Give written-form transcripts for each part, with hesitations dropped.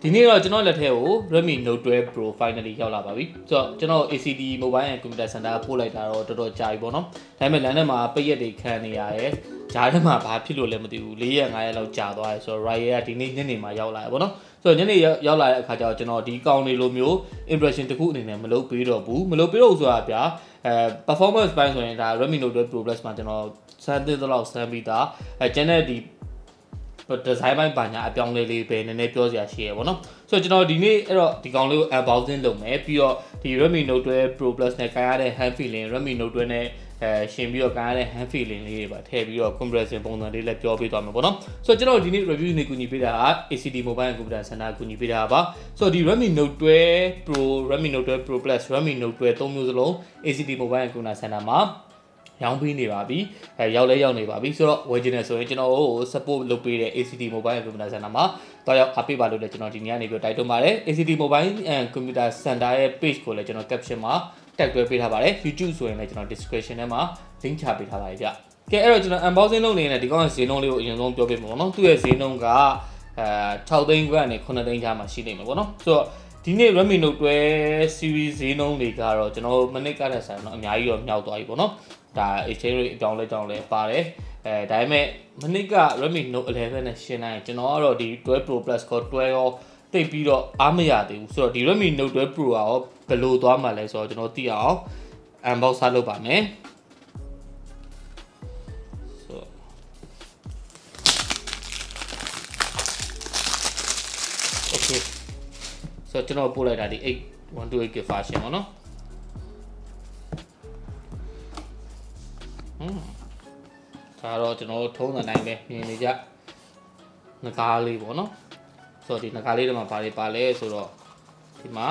ဒီနေ့တော့ကျွန်တော်လက်ထဲကို Redmi Note 12 Pro finally ရောက်လာပါပြီဆိုတော့ကျွန်တော် ACD Mobile and Computer Center ပို့လိုက်တာတော့တော်တော်ကြာပြီပေါ့နော်ဒါပေမဲ့လမ်းထဲမှာပိတ်ရက်တွေခံနေရတယ်ဂျားထဲမှာဘာဖြစ်လို့လဲမသိဘူး4ရက်5ရက်လောက်ကြာသွားတယ်ဆိုတော့ Riot ကဒီနေ့ညနေမှာရောက်လာတယ်ပေါ့နော်ဆိုတော့ညနေရောက်လာတဲ့အခါကျတော့ကျွန်တော်ဒီကောင်တွေလိုမျိုး impression တစ်ခုအနေနဲ့မလုပ်ပေးတော့ဘူးမလုပ်ပေးတော့ဆိုတာဗျာperformance ပိုင်းဆိုရင်ဒါ Redmi Note 12 Pro Plus မှာကျွန်တော်စမ်းသစ်တော့စမ်းပြီးသားကျန်တဲ့ဒီdesign ပိုင်းပါညာအပြောင်းလဲလေးပဲနည်းနည်းပြောစရာရှိရပါတော့ဆိုတော့ကျွန်တော်ဒီနေ့အဲ့တော့ဒီကောင်လေးကို unboxing လုပ်မယ်ပြီးတော့ဒီ Redmi Note 12 Pro Plus နဲ့ကိုင်ရတဲ့ hand feeling Redmi Note 12နဲ့ရှင်ပြီးတော့ကိုင်ရတဲ့ hand feeling လေးတွေပါထည့်ပြီးတော့ comparison ပုံစံလေးလည်းပြောပြသွားမှာပေါ့နော်ဆိုတော့ကျွန်တော်ဒီနေ့ review နေကူညီပေးတာက ACD Mobile and Computer Center ကူညီပေးတာပါဆိုတော့ဒီ Redmi Note 12 Pro Redmi Note 12 Pro Plus Redmi Note 12 3မျိုးစလုံး ACD Mobile and Computer Center မှာရောင်းပေးနေပါပြီရောက်နေပါပြီဆိုတော့ ဝယ်ချင်တယ်ဆိုရင်ကျွန်တော်ကို support လုပ်ပေးတဲ့ ACD Mobile and Computer Center မှာတော့ရောက်အားပေးပါလို့လည်းကျွန်တော်ဒီနေ့ကနေပြီးတိုက်တွန်းပါတယ် ACD Mobile and Computer Center ရဲ့ page ကိုလည်းကျွန်တော် caption မှာ tag တွဲပေးထားပါတယ် YouTube ဆိုရင်လည်းကျွန်တော် description ထဲမှာ link ချပေးထားပါတယ်ဗျကဲအဲ့တော့ကျွန်တော် unboxing လုပ်နေတဲ့ဒီကောင်ရဲ့ဈေးနှုန်းလေးကိုအရင်ဆုံးပြောပြမယ်ပေါ့နော်သူ့ရဲ့ဈေးနှုန်းက6သိန်းခွဲနဲ့9သိန်းကြားမှာရှိနေမှာပေါ့နော်ဆိုတော့ဒီနေ့ Redmi Note 12 series ဈေးနှုန်းတွေကတော့ကျွန်တော်မနစ်ကတဲ့ဆိုင်တော့အများကြီးတော့မြောက်သွားပြီပေါ့နော်ဒါ exchange rate အကြောင်းလဲပါတယ်ဒါပေမဲ့မနစ်က Redmi Note 11နဲ့ရှင်းလိုက်ကျွန်တော်ကတော့ဒီ12 Pro Plus ကို12ရောတိတ်ပြီးတော့အားမရသေးဘူးဆိုတော့ဒီ Redmi Note 12 Pro ရောဘယ်လိုသွားမှာလဲဆိုတော့ကျွန်တော်သိအောင် unbox လုပ်ပါမယ်Okay so ကျွန်တော်ပို့လိုက်တာဒီ 8128GB version ပေါ့နော်ဒါတော့ကျွန်တော်ထုံးတဲ့တိုင်းပဲမြင်နေကြငကားလေးပေါ့နော်ဆိုတော့ဒီငကားလေးတွေမှာဘာတွေပါလဲဆိုတော့ဒီမှာ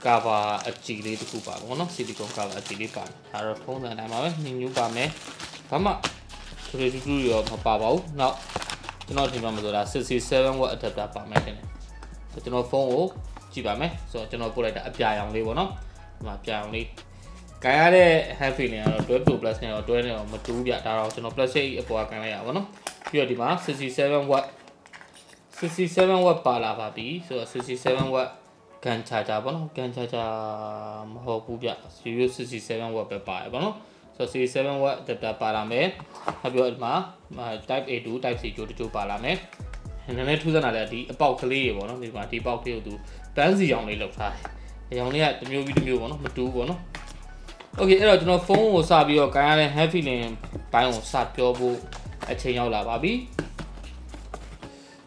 cover အကြည့်လေးတစ်ခုပါပေါ့နော် silicone cover အကြည့်လေးပါတယ်ဒါတော့ထုံးတဲ့တိုင်းပါပဲညညူးပါမယ်ဘာမှဆိုရတူရောမပါပါဘူးနောက်ကျွန်တော်ဒီမှာမဆိုတာ67W adapter ပါမယ်တင်တယ်ဆိုတော့ကျွန်တော်ဖုန်းကိုကြည့်ပါမယ်ဆိုတော့ကျွန်တော်ပို့လိုက်တာအပြာရောင်လေးပေါ့နော်ဒီမှာပြာရောင်လေးကန်ရတဲ့ hand feeling ကတော့12 Pro Plus နဲ့တော့တွဲနေတော့မတူဘူးဗျဒါတော့ကျွန်တော် plastic အပေါ်ကကန်လိုက်ရပါဘောနော်ပြီးတော့ဒီမှာ67W ပါလာပါပြီဆိုတော့ 67W ကန်ချာချာပေါ့နော်ကန်ချာချာမဟုတ်ဘူးဗျရိုး 67W ပဲပါတယ်ပေါ့နော်ဆိုတော့ 67W adapter ပါလာမယ်နောက်ပြီးတော့ဒီမှာ type A to type C ကြိုးတချို့ပါလာမယ်နည်းနည်းထူးဆန်းတာလည်းဒီအပေါက်ကလေးတွေပေါ့နော်ဒီမှာဒီပေါက်ကလေးကိုသူပန်းစီရောင်လေးလောက်ထားတယ်အရောင်လေးကတစ်မျိုးပြီးတစ်မျိုးပေါ့နော်မတူဘူးပေါ့နော်Okay အဲ့တော့ကျွန်တော်ဖုန်းကိုစပြီးတော့ကန်ရတဲ့ hand feeling ဘိုင်းကိုစပြောဖို့အချိန်ရောက်လာပါပြီ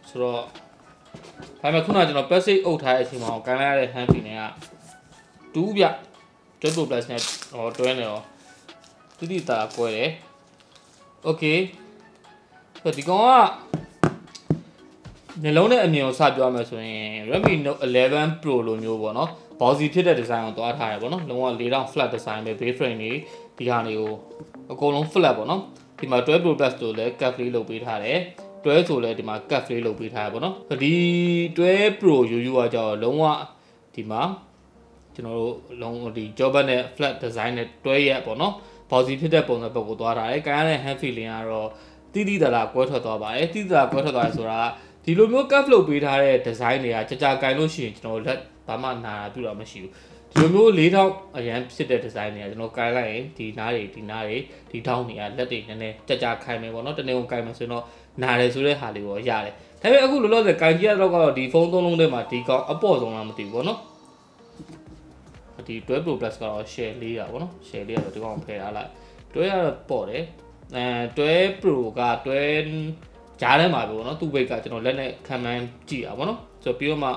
ဆိုတော့ဒါပေမဲ့ခုနကကျွန်တော် plastic အုပ်ထားတဲ့အချိန်မှာကန်ရတဲ့ hand feeling က2ဗျ12 Pro Plus နဲ့တွဲနေတော့တိတာကွဲတယ် Okay ဆိုတော့ဒီကောင်ကနှလုံးနဲ့အမြင်ကိုစပြောမယ်ဆိုရင် Redmi Note 11 Pro လိုမျိုးပေါ့နော်ဘော်စီဖြစ်တဲ့ design ကိုတွားထားရပေါ့နော်လုံးဝ4000 flat design ပဲ base frame တွေဒီဟာတွေကိုအကုန်လုံး flat ပေါ့နော်ဒီမှာ12 Pro Plus ဆိုလည်း cap လေးလုပ်ပေးထားတယ်12ဆိုလည်းဒီမှာ cap လေးလုပ်ပေးထားရပေါ့နော်ဒီ12 Pro ယူကကြောက်လုံးဝဒီမှာကျွန်တော်တို့လုံးဒီ job နဲ့ flat design နဲ့တွဲရက်ပေါ့နော်ဘော်စီဖြစ်တဲ့ပုံစံဘက်ကိုတွားထားတယ်ကန်ရတဲ့ hand feeling ကတော့တိတလာကွဲထွက်သွားပါတယ်တိတလာကွဲထွက်သွားရဆိုတာဒီလိုမျိုး cap လုပ်ပေးထားတဲ့ design တွေကကြာကင်လို့ရှိရင်ကျွန်တော်လက်ဘာမှနာပြတော့မရှိဘူးဒီလိုမျိုး4000အရန်ဖြစ်တဲ့ design တွေကကျွန်တော်ကင်လိုက်ရင်ဒီနားတွေဒီထောင်းတွေကလက်တွေနည်းနည်းကြာခိုင်မယ်ပေါ့နော်တနေ့ကိုကင်မယ်ဆိုရင်တော့နားတယ်ဆိုတဲ့ဟာလေးကိုရတယ်ဒါပေမဲ့အခုလောလောဆယ်ကင်ကြည့်ရတော့ကတော့ဒီဖုန်းသုံးလုံးထဲမှာဒီကောင်အပေါ်ဆုံးလားမသိဘူးပေါ့နော်ဒီ12 Pro Plus ကတော့ share လေးတာပေါ့နော် share လေးကတော့ဒီကောင်ဖယ်ထားလိုက်12ကတော့ပေါ့တယ်12 Pro က12ကြားထဲမှာပဲပေါ့နော်သူ့ဘိတ်ကကျွန်တော်လက်နဲ့ခံမှန်းကြည့်တာပေါ့နော်ဆိုတော့ပြီးတော့မှ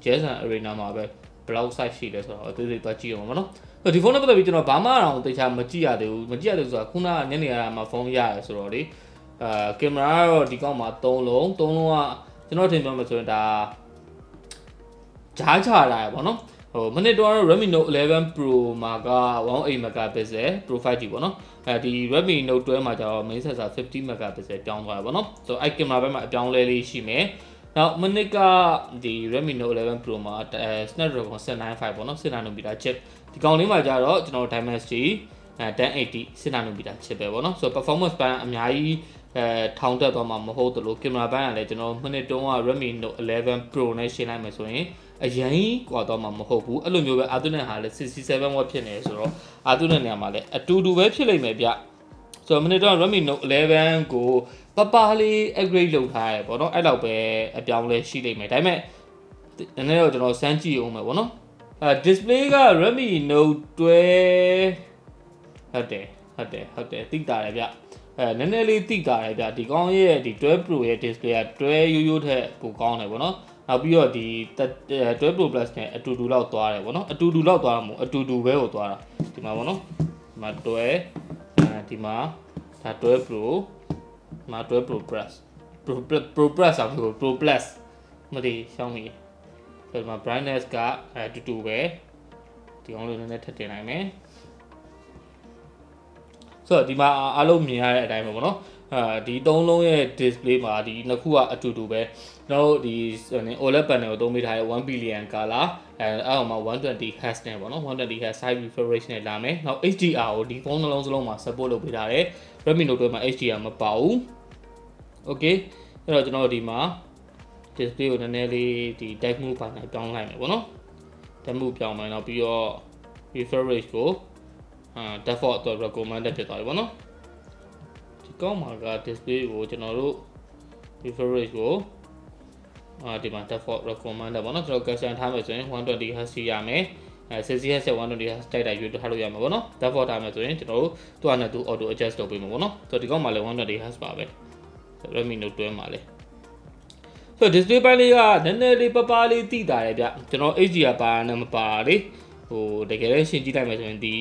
Jason Arena မှာပဲ block site ရှိတယ်ဆိုတော့အသေးသေးသွားကြည့်အောင်ပေါ့နော်ဆိုတော့ဒီဖုန်းနဲ့ပတ်သက်ပြီးကျွန်တော်ဘာမှတော့သိချာမကြည့်ရသေးဘူးဆိုတာခုနကညနေရမှာဖုန်းရတယ်ဆိုတော့လေကင်မရာကတော့ဒီကောက်မှာ3လုံးကကျွန်တော်ထင်ပြောမှဆိုရင်ဒါဂျားချတာပေါ့နော်မနစ်တော့ Redmi Note 11 Pro မှာက18 megapixel profile ကြီးပေါ့နော်ဒီ Redmi Note 12မှာကျတော့ main sensor 50 megapixel ပြောင်းသွားတယ်ပေါ့နော်ဆိုတော့အဲ့ကင်မရာဘက်မှာအပြောင်းလဲလေးရှိမယ်နောက်မနစ်ကဒီ Redmi Note 11 Pro မှာ Snapdragon 795ပေါ့နော်6 nanometer chip ဒီကောင်လေးမှာကျတော့ကျွန်တော် Dimensity 1080 6 nanometer chip ပဲပေါ့နော်ဆိုတော့ performance ပိုင်းအများကြီး ထောင်တက်သွားမှာမဟုတ်တယ်လို့ကင်မရာပိုင်းကလည်းကျွန်တော်မနေ့တုန်းက Redmi Note 11 Pro နဲ့ရှင်းလိုက်မယ်ဆိုရင်အရင်ကွာသွားမှာမဟုတ်ဘူးအဲ့လိုမျိုးပဲအာသူနဲ့ဟာလည်း67 watt ဖြစ်နေဆိုတော့အာသူနဲ့နေရာမှာလည်းအတူတူပဲဖြစ်လိမ့်မယ်ဗျဆိုတော့မနေ့တုန်းက Redmi Note 11ကိုပပလေး upgrade လုပ်ထားရတယ်ပေါ့နော်အဲ့လောက်ပဲအပြောင်းလဲရှိလိမ့်မယ်ဒါပေမဲ့နည်းနည်းတော့ကျွန်တော်စမ်းကြည့်အောင်မယ်ပေါ့နော်display က Redmi Note 12ဟုတ်တယ်တိတာတယ်ဗျနည်းနည်းလေးတိတာတယ်ဗျဒီကောင်းရဲ့ဒီ12 Pro ရဲ့ display က12ရိုးရိုးထက်ပိုကောင်းတယ်ပေါ့နော်နောက်ပြီးတော့ဒီ12 Pro Plus နဲ့အတူတူလောက်သွားတယ်ပေါ့နော်အတူတူလောက်သွားတာမဟုတ်အတူတူပဲကိုသွားတာဒီမှာပေါ့နော်ဒီမှာ12ဒီမှာဒါ12 Pro ဒီမှာ12 Pro Plus Pro Plus ဆိုတော့ Pro Plus မသိရှောင်းမိဒီမှာ brightness ကအတူတူပဲဒီအောင်လို့နည်းနည်းထပ်တင်နိုင်မယ်ဆိုတော့ဒီမှာအားလုံးမြင်ရတဲ့အတိုင်းပဲပေါ့နော်ဒီသုံးလုံးရဲ့ display မှာဒီနှစ်ခုကအတူတူပဲကျွန်တော်တို့ဒီ OLED panel ကိုသုံးပေးထားတဲ့1 billion color အောက်မှာ 120Hz နဲ့ပေါ့နော် 120Hz high refresh နဲ့လာမယ်နောက် HDR ကိုဒီဖုန်းနှလုံးစလုံးမှာ support လုပ်ပေးထားတယ် Redmi Note 12မှာ HDR မပါဘူး okay အဲ့တော့ကျွန်တော်တို့ဒီမှာ display ကိုနည်းနည်းလေးဒီ type move ပိုင်းနဲ့ပြောင်းလိုက်မယ်ပေါ့နော် type move ပြောင်းမယ်နောက်ပြီးတော့ refresh ကိုdefault တော့ recommended ဖြစ်သွားပြီပေါ့နော်ဒီကောင်းမှာက display ကိုကျွန်တော်တို့ refresh ကိုဒီမှာ default recommended ပေါ့နော်ကျွန်တော် custom ထားမယ်ဆိုရင် 120Hz ရှိရမယ်60Hz 120Hz တိုက်ရွေးထားလို့ရမှာပေါ့နော် default ထားမယ်ဆိုရင်ကျွန်တော်တို့သူ့အနေနဲ့သူ auto adjust လုပ်ပေးမှာပေါ့နော်ဆိုတော့ဒီကောင်းမှာလည်း 120Hz ပါပဲ Redmi Note 12မှာလည်းဆိုတော့ display ပိုင်းလေးကနည်းနည်းလေးပပလေးတိတာတယ်ဗျကျွန်တော် HDR ပါနဲ့မပါလေဟိုတကယ်လည်းရှင်းကြည့်လိုက်မယ်ဆိုရင်ဒီ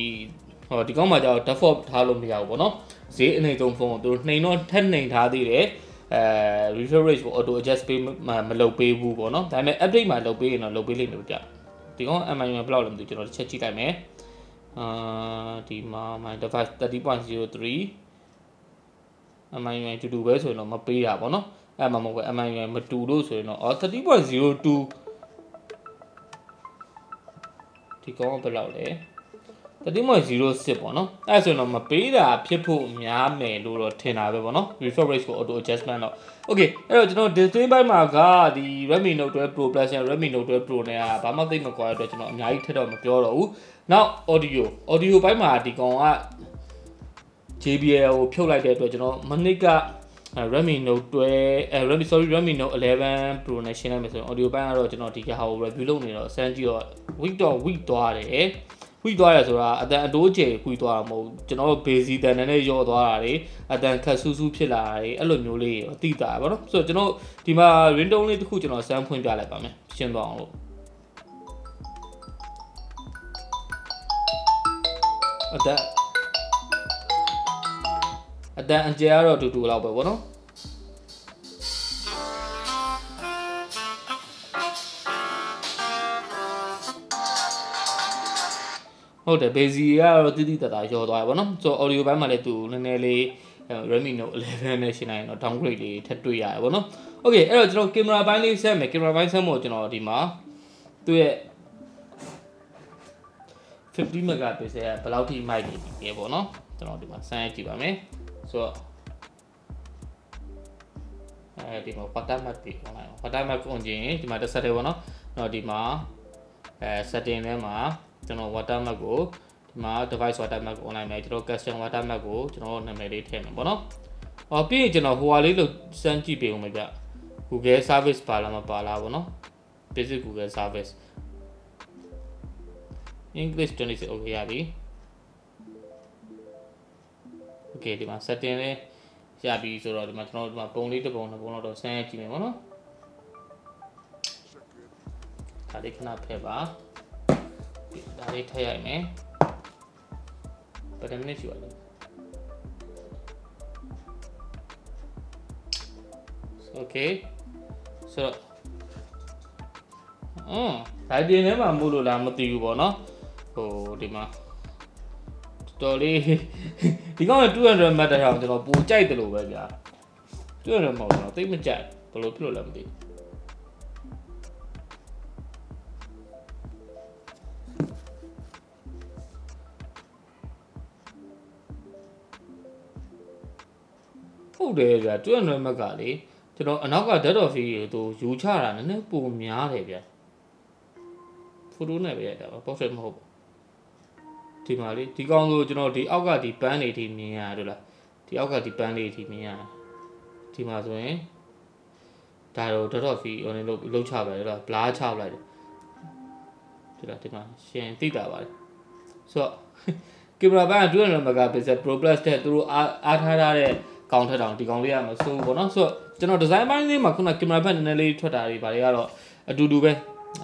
ကောင်းမှာကြောက် default ထားလို့မရဘူးပေါ့နော်ဈေးအနေဆုံးဖုန်းကိုသူနှိမ်တော့ထက်နှိမ်ထားသေးတယ်refresh ကို auto adjust ပေးမလုပ်ပေးဘူးပေါ့နော်ဒါပေမဲ့ update မှာလုပ်ပေးရင်တော့လုပ်ပေးလိမ့်မယ်ဗျဒီကောင် MI ဘယ်လောက်လဲမသိဘူးကျွန်တော်တစ်ချက်ကြည့်လိုက်မယ်ဒီမှာ my device 30.03 MI တူတူပဲဆိုရင်တော့မပေးတာပေါ့နော်အဲ့မှာမဟုတ်ဘူး MI မတူလို့ဆိုရင်တော့30.02ဒီကောင်ဘယ်လောက်လဲ30.06ပေါ့နော်အဲ့ဆိုရင်တော့မပေးတာဖြစ်ဖို့များမယ်လို့တော့ထင်တာပဲပေါ့နော် refresh ကို auto adjustment တော့ okay အဲ့တော့ကျွန်တော် display ဘက်မှာကဒီ Redmi Note 12 Pro Plus နဲ့ Redmi Note 12 Pro နဲ့ကဘာမှသိမကွာတဲ့အတွက်ကျွန်တော်အများကြီးထပ်တော့မပြောတော့ဘူးနောက် audio ဘက်မှာဒီကောင်က JBL ကိုဖြုတ်လိုက်တဲ့အတွက်ကျွန်တော်မနစ်ကRedmi Note 12 Redmi Note 11 Pro နဲ့ရှင်းလိုက်မယ်ဆိုရင် audio ဘက်ကတော့ကျွန်တော်ဒီကဟာကို review လုပ်နေတော့စမ်းကြည့်တော့ weak သွားတယ်ခွီးသွားရဆိုတာအတန်အတိုးကျယ်ခွီးသွားတာမဟုတ်ကျွန်တော်တို့ basic တန်နဲ့ရော့သွားတာတွေအတန်ခက်ဆူးဆူးဖြစ်လာတာတွေအဲ့လိုမျိုးလေးရောသိတာပါနော်ဆိုတော့ကျွန်တော်ဒီမှာ ringtone လေးတစ်ခုကျွန်တော်စမ်းဖွင့်ပြလိုက်ပါမယ်ရှင်းသွားအောင်လို့အတန်အကျယ်ကတော့တူတူလောက်ပဲပေါ့နော်ဟုတ်တယ် basic ကတော့တိတိတတ်တာရောသွားရပါတော့ဆိုတော့ audio ဘက်မှာလည်းသူနည်းနည်းလေး Redmi Note 11နဲ့ရှင်းလိုက်ရင်တော့ downgrade လေးထပ်တွေ့ရတယ်ပေါ့နော် okay အဲ့တော့ကျွန်တော် camera ဘိုင်းလေးဆက်မယ် camera ဘိုင်းဆက်ဖို့ကျွန်တော်ဒီမှာသူ့ရဲ့50 megapixel ကဘယ်လောက်ထိမိုက်နေပြီပေါ့နော်ကျွန်တော်ဒီမှာစမ်းကြည့်ပါမယ်ဆိုတော့ဒီမှာ watermark တွေ online watermark on ခြင်းဒီမှာတစ်ဆက်တယ်ပေါ့နော်တော့ဒီမှာ setting ထဲမှာကျွန်တော် watermark ကိုဒီမှာ device watermark online မှာကျွန်တော် custom watermark ကိုကျွန်တော်နာမည်လေးထည့်မယ်ပေါ့နော်ပြီးရင်ကျွန်တော်ဟိုဟာလေးလို့စမ်းကြည့်ပေးဦးမယ်ဗျ Google service ပါလားမပါလားပေါ့နော် basic Google service English 26 okay ရပြီ okay ဒီမှာ setting လေးရပြီဆိုတော့ဒီမှာကျွန်တော်ဒီမှာပုံလေးတစ်ပုံနှစ်ပုံတော့စမ်းကြည့်မယ်ပေါ့နော်ဒါလေးခဏဖယ်ပါဒါလေးထည့်ရမယ်ဘယ်နှမိနစ်ရှိပါလဲ okay ဆိုတော့ဒါပြင်ထဲမှာမို့လို့လားမသိဘူးပေါ့နော်ဟိုဒီမှာတော်လေးဒီကောင်က200 mAhတောင်ကျွန်တော်ပိုကြိုက်တယ်လို့ပဲဗျာ200 mAhကျွန်တော်သိမကြိုက်ဘယ်လိုဖြစ်လို့လဲမသိ ဟုတ်တယ်ဗျာ200 Mbps ကလေကျွန်တော်အနောက်က depth of field ကိုယူချတာနည်းနည်းပိုများတယ်ဗျာဖိုတိုနဲ့ပဲရတာပါ portrait မဟုတ်ဘူးဒီမှာလေဒီကောင်ဆိုကျွန်တော်ဒီအောက်ကဒီပန်းလေးထိမြင်ရတို့လားဒီအောက်ကဒီပန်းလေးထိမြင်ရဒီမှာဆိုရင်ဒါတော့ depth of field ဟိုနေလို့ချပါလေလား blur ချပလိုက်တယ်ဒီလားဒီမှာရှင်သိတာပါလေဆိုတော့ကင်မရာဘက်က200 megapixel Pro Plus တဲ့သူတို့အားထားတဲ့ကောင်ထက်တောင်ဒီကောင်လေးကမစိုးဘူးပေါ့နော်ဆိုတော့ကျွန်တော် design ပိုင်းလေးမှာခုနကင်မရာဘက်နည်းနည်းလေးထွက်တာတွေဗါတွေကတော့အတူတူပဲ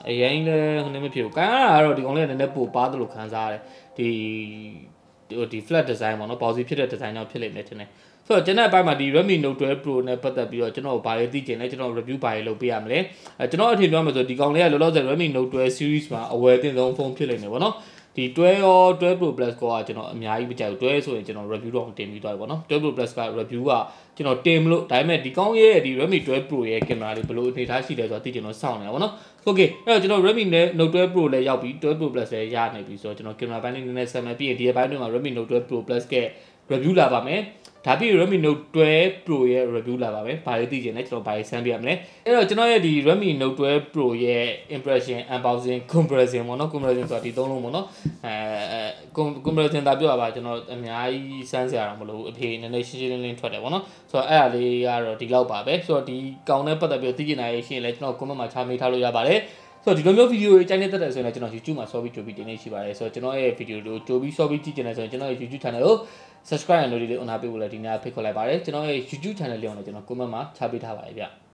အရင်လည်းဟိုနေမဖြစ်ဘူးကန်ကတော့ဒီကောင်လေးကနည်းနည်းပိုပါတယ်လို့ခံစားရတယ်ဒီ flat design ပေါ့နော် bossy ဖြစ်တဲ့ design တော့ဖြစ်လိမ့်မယ်ထင်တယ်ဆိုတော့ကျွန်တော်အပိုင်းမှာဒီ Redmi Note 12 Pro နဲ့ပတ်သက်ပြီးတော့ကျွန်တော်ဘာတွေသိချင်လဲကျွန်တော် review ဘာတွေလုပ်ပေးရမလဲကျွန်တော်အထင်ပြောမှာဆိုဒီကောင်လေးကလောလောဆယ် Redmi Note 12 series မှာအဝယ်အသင့်ဆုံးဖုန်းဖြစ်လိမ့်မယ်ပေါ့နော်ဒီ12ရော12 Pro Plus ကကျွန်တော်အများကြီးမကြိုက်ဘူး12ဆိုရင်ကျွန်တော် review တော့တင်ပြီးသွားပြီပေါ့နော်12 Pro Plus က review ကကျွန်တော်တင်မလို့ဒါပေမဲ့ဒီကောင်းရဲ့ဒီ Redmi 12 Pro ရဲ့ကင်မရာလေးဘယ်လိုအနေထားရှိလဲဆိုတော့သိချင်တော့စောင့်နေတာပေါ့နော် Okay အဲ့တော့ကျွန်တော် Redmi Note 12 Pro လည်းရောက်ပြီ12 Pro Plus လည်းရနိုင်ပြီဆိုတော့ကျွန်တော်ကင်မရာပိုင်းလေးနည်းနည်းဆက်မယ်ပြီးရင်ဒီအပိုင်းတွေမှာ Redmi Note 12 Pro Plus က review လာပါမယ်ဒါပြီး Redmi Note 12 Pro ရဲ့ review လာပါမယ်ဘာတွေသိချင်လဲကျွန်တော်ဘာတွေဆန်းပြရမလဲအဲ့တော့ကျွန်တော်ရဲ့ဒီ Redmi Note 12 Pro ရဲ့ impression unboxing comparison ပေါ့နော် comparison ဆိုတာဒီသုံးလုံးပေါ့နော်comparison တာပြောရပါကျွန်တော်အများကြီးစမ်းစရာတော့မလိုဘူးအဖေနည်းနည်းရှင်းရှင်းလင်းလင်းထွက်တယ်ပေါ့နော်ဆိုတော့အဲ့ဒါလေးကတော့ဒီလောက်ပါပဲဆိုတော့ဒီကောင်နဲ့ပတ်သက်ပြီးသိချင်တာရှိရင်လည်းကျွန်တော် comment မှာချမေးထားလို့ရပါတယ်ဆိုတော့ဒီလိုမျိုးဗီဒီယိုတွေအကြိုက်နေတဲ့ဆိုရင်လည်းကျွန်တော် YouTube မှာစောပြီးကြိုပြီးတင်နေရှိပါတယ်ဆိုတော့ကျွန်တော်ရဲ့ဗီဒီယိုတွေကိုကြိုပြီးစောပြီးကြည့်ကြတယ်ဆိုရင်ကျွန်တော်ရဲ့ YouTube channel ကို subscribe လုပ်လေးအွန်အားပေးဖို့လည်းဒီနေ့ဖိတ်ခေါ်လိုက်ပါတယ်ကျွန်တော်ရဲ့ YouTube channel လေးအောင်လည်းကျွန်တော် comment မှာချပေးထားပါတယ်ဗျ